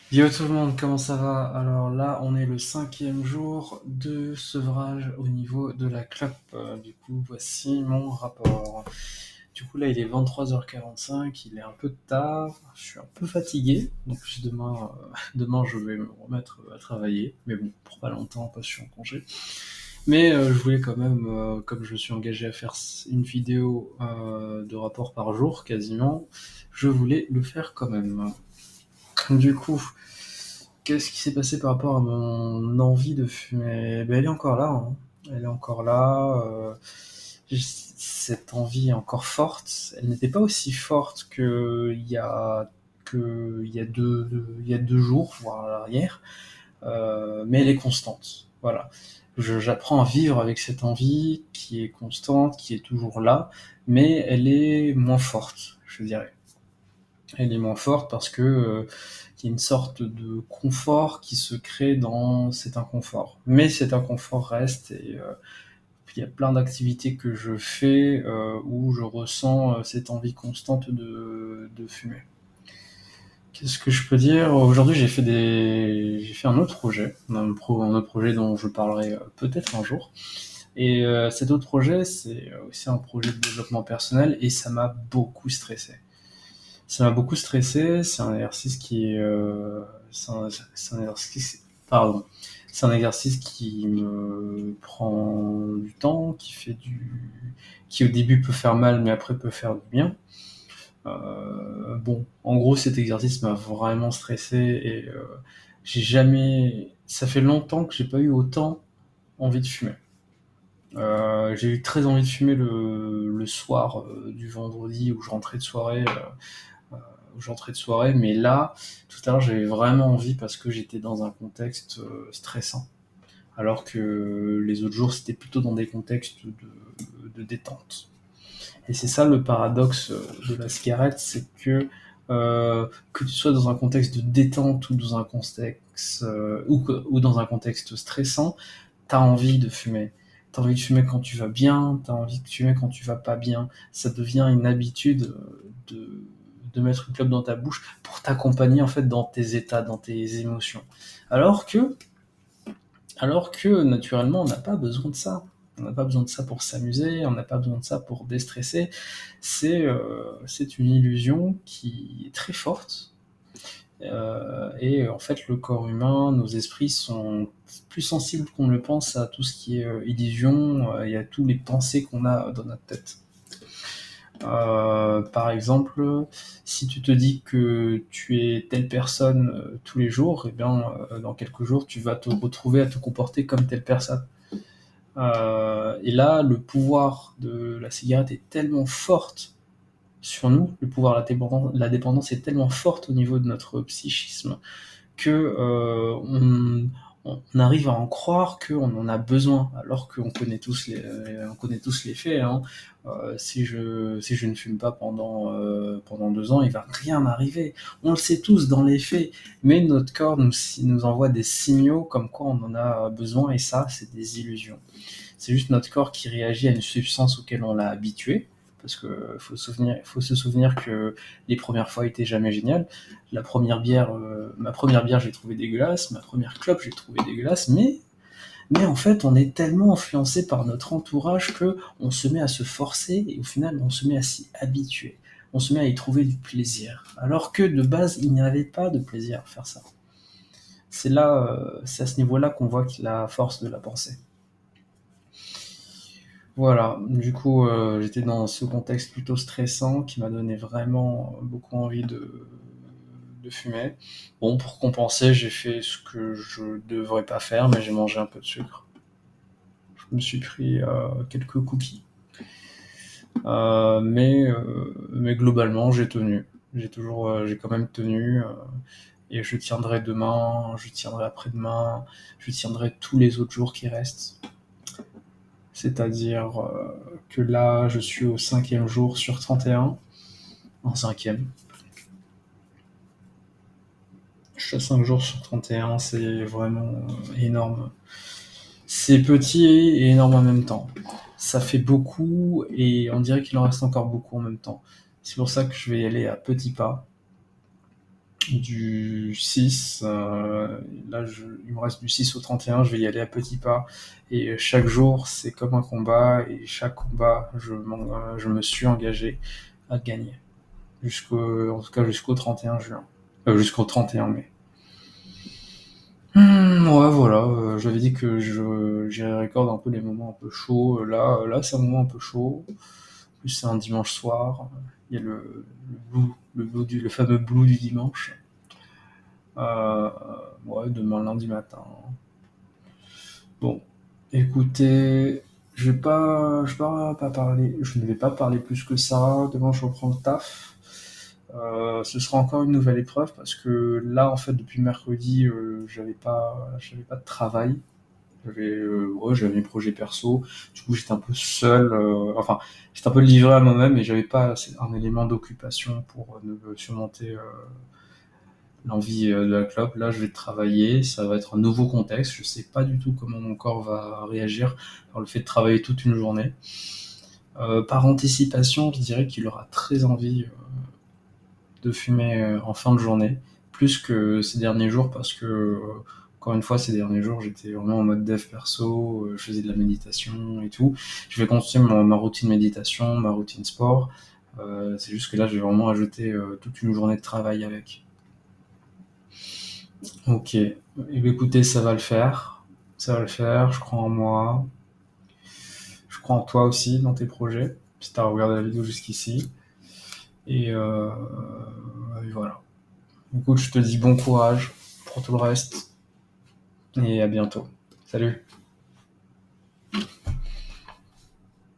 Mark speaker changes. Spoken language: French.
Speaker 1: Yo tout le monde, comment ça va? Alors là, on est le 5e jour de sevrage au niveau de la clope. Du coup, voici mon rapport. Du coup, là, il est 23h45, il est un peu tard, je suis un peu fatigué, donc demain, demain je vais me remettre à travailler, mais bon, pour pas longtemps, parce que je suis en congé. Mais je voulais quand même, comme je me suis engagé à faire une vidéo de rapport par jour, quasiment, je voulais le faire quand même. Du coup, qu'est-ce qui s'est passé par rapport à mon envie de fumer? Ben, elle est encore là, hein. Elle est encore là. Cette envie est encore forte. Elle n'était pas aussi forte qu'il y a 2 jours, voire à l'arrière, mais elle est constante. Voilà. J'apprends à vivre avec cette envie qui est constante, qui est toujours là, mais elle est moins forte, je dirais. Elle est moins forte parce que il y a une sorte de confort qui se crée dans cet inconfort. Mais cet inconfort reste et il y a plein d'activités que je fais où je ressens cette envie constante de fumer. Qu'est-ce que je peux dire? Aujourd'hui, j'ai fait un autre projet, un autre projet dont je parlerai peut-être un jour. Et cet autre projet, c'est aussi un projet de développement personnel et ça m'a beaucoup stressé. Ça m'a beaucoup stressé. C'est un exercice qui est, c'est un exercice, pardon, c'est un exercice qui me prend du temps, qui au début peut faire mal, mais après peut faire du bien. Bon, en gros, cet exercice m'a vraiment stressé et j'ai jamais. Ça fait longtemps que j'ai pas eu autant envie de fumer. J'ai eu très envie de fumer le soir du vendredi où je rentrais de soirée. J'entrais de soirée, mais là, tout à l'heure, j'avais vraiment envie parce que j'étais dans un contexte stressant. Alors que les autres jours, c'était plutôt dans des contextes de détente. Et c'est ça le paradoxe de la cigarette, c'est que tu sois dans un contexte de détente ou dans un contexte, ou dans un contexte stressant, t'as envie de fumer. T'as envie de fumer quand tu vas bien, t'as envie de fumer quand tu vas pas bien. Ça devient une habitude de mettre une clope dans ta bouche pour t'accompagner en fait dans tes états, dans tes émotions. Alors que, alors que naturellement, on n'a pas besoin de ça. On n'a pas besoin de ça pour s'amuser, on n'a pas besoin de ça pour déstresser. C'est une illusion qui est très forte. Et en fait, le corps humain, nos esprits sont plus sensibles qu'on ne le pense à tout ce qui est illusion et à tous les pensées qu'on a dans notre tête. Par exemple, si tu te dis que tu es telle personne tous les jours, et bien dans quelques jours, tu vas te retrouver à te comporter comme telle personne. Et là, le pouvoir de la cigarette est tellement forte sur nous, le pouvoir, la dépendance est tellement forte au niveau de notre psychisme que on arrive à en croire qu'on en a besoin, alors qu'on connaît on connaît tous les faits. Hein. Si je ne fume pas pendant 2 ans, il va rien m'arriver. On le sait tous dans les faits, mais notre corps nous envoie des signaux comme quoi on en a besoin, et ça, c'est des illusions. C'est juste notre corps qui réagit à une substance auquel on l'a habitué. Parce que faut se souvenir que les premières fois étaient jamais géniales. Ma première bière, j'ai trouvé dégueulasse. Ma première clope, j'ai trouvé dégueulasse. Mais en fait, on est tellement influencé par notre entourage que on se met à se forcer et au final, on se met à s'y habituer. On se met à y trouver du plaisir. Alors que de base, il n'y avait pas de plaisir à faire ça. C'est à ce niveau-là qu'on voit la force de la pensée. Voilà, du coup, j'étais dans ce contexte plutôt stressant qui m'a donné vraiment beaucoup envie de fumer. Bon, pour compenser, j'ai fait ce que je devrais pas faire, mais j'ai mangé un peu de sucre. Je me suis pris quelques cookies. Mais globalement, j'ai tenu. J'ai quand même tenu. Et je tiendrai demain, je tiendrai après-demain, je tiendrai tous les autres jours qui restent. C'est-à-dire que là, je suis au 5e jour sur 31. En 5e. Je suis à 5 jours sur 31, c'est vraiment énorme. C'est petit et énorme en même temps. Ça fait beaucoup et on dirait qu'il en reste encore beaucoup en même temps. C'est pour ça que je vais y aller à petits pas. du 6. Là, il me reste du 6 au 31. Je vais y aller à petits pas. Et chaque jour, c'est comme un combat. Et chaque combat, je me suis engagé à gagner. En tout cas, jusqu'au 31 juin. Jusqu'au 31 mai. Ouais, voilà. J'avais dit que j'irais record un peu les moments un peu chauds. Là, c'est un moment un peu chaud. En plus, c'est un dimanche soir. Il y a le fameux blue du dimanche. Euh, ouais, demain lundi matin. Bon, écoutez, je ne vais pas parler plus que ça. Demain, je reprends le taf. Ce sera encore une nouvelle épreuve parce que là, en fait, depuis mercredi, j'avais pas de travail. J'avais mes projets perso. Du coup, j'étais un peu seul. Enfin, j'étais un peu livré à moi-même et j'avais pas un élément d'occupation pour surmonter l'envie de la clope. Là, je vais travailler, ça va être un nouveau contexte. Je sais pas du tout comment mon corps va réagir par le fait de travailler toute une journée. Par anticipation, je dirais qu'il aura très envie de fumer en fin de journée, plus que ces derniers jours, parce que, encore une fois, ces derniers jours, j'étais vraiment en mode dev perso, je faisais de la méditation et tout. Je vais continuer ma routine méditation, ma routine sport. C'est juste que là, je vais vraiment ajouter toute une journée de travail avec. Ok. Eh bien, écoutez, ça va le faire. Ça va le faire. Je crois en moi. Je crois en toi aussi, dans tes projets. Si t'as regardé la vidéo jusqu'ici. Et voilà. Écoute, je te dis bon courage pour tout le reste. Et à bientôt. Salut.